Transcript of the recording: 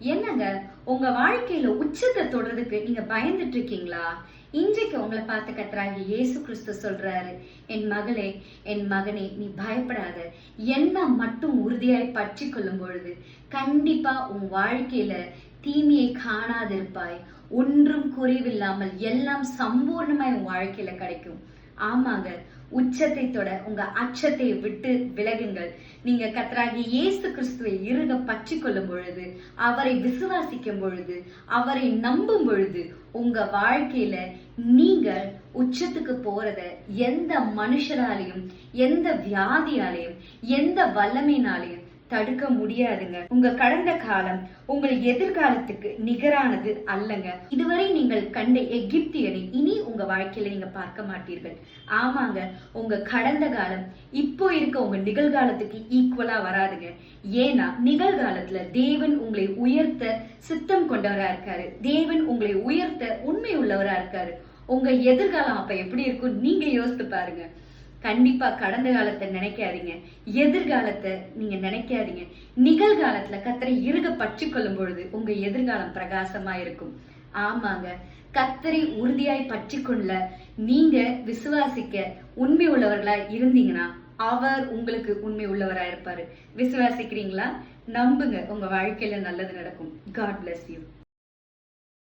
என்னங்க உங்க வாழ்க்கையில உச்சத்தை தொடறதுக்கு நீங்க பயந்துட்டு இருக்கீங்களா? இன்றைக்கு உங்களை பார்த்து கர்த்தராகிய இயேசு கிறிஸ்து சொல்றாரு, என் மகளே, என் மகனே, நீ பயப்படாத. என்ன மட்டும் உறுதியாய் பற்றி கொள்ளும் பொழுது கண்டிப்பா உன் வாழ்க்கையில தீமையை காணாதிருப்பாய். ஒன்றும் குறைவில்லாமல் எல்லாம் சம்பூர்ணமாய் உன் வாழ்க்கையில கிடைக்கும். ஆமாங்க, உச்சத்தை தொட உங்க அச்சத்தை விட்டு விலகுங்கள். நீங்க கர்த்தராகிய இயேசு கிறிஸ்துவை இறுக பற்றி கொள்ளும் பொழுது, அவரை விசுவாசிக்கும் பொழுது, அவரை நம்பும் பொழுது உங்க வாழ்க்கையில நீங்கள் உச்சத்துக்கு போறத எந்த மனுஷராலையும், எந்த வியாதியாலையும், எந்த வல்லமையினாலையும் தடுக்க முடியாதுங்க. உங்க கடந்த காலம் உங்கள் எதிர்காலத்துக்கு நிகரானது அல்லங்க. இதுவரை நீங்கள் கண்ட எகிப்தியனை இனி உங்க வாழ்க்கையில நீங்க பார்க்க மாட்டீர்கள். ஆமாங்க, உங்க கடந்த காலம் இப்போ இருக்க உங்க நிகழ்காலத்துக்கு ஈக்குவலா வராதுங்க. ஏன்னா நிகழ்காலத்துல தேவன் உங்களை உயர்த்த சித்தம் கொண்டவரா இருக்காரு. தேவன் உங்களை உயர்த்த உண்மை உள்ளவரா இருக்காரு. உங்க எதிர்காலம் அப்ப எப்படி இருக்கும் நீங்க யோசித்து பாருங்க. கண்டிப்பா கடந்த காலத்தை நினைக்காதீங்க, எதிர்காலத்தை நீங்க நினைக்காதீங்க. நிகழ்காலத்துல கர்த்தரை இறுக பற்றி கொள்ளும் பொழுது உங்க எதிர்காலம் பிரகாசமா இருக்கும். ஆமாங்க, கர்த்தரை உறுதியாய் பற்றி கொள்ள நீங்க விசுவாசிக்க உண்மை உள்ளவர்களா இருந்தீங்கன்னா அவர் உங்களுக்கு உண்மை உள்ளவரா இருப்பாரு. விசுவாசிக்கிறீங்களா? நம்புங்க, உங்க வாழ்க்கையில நல்லது நடக்கும். God bless you.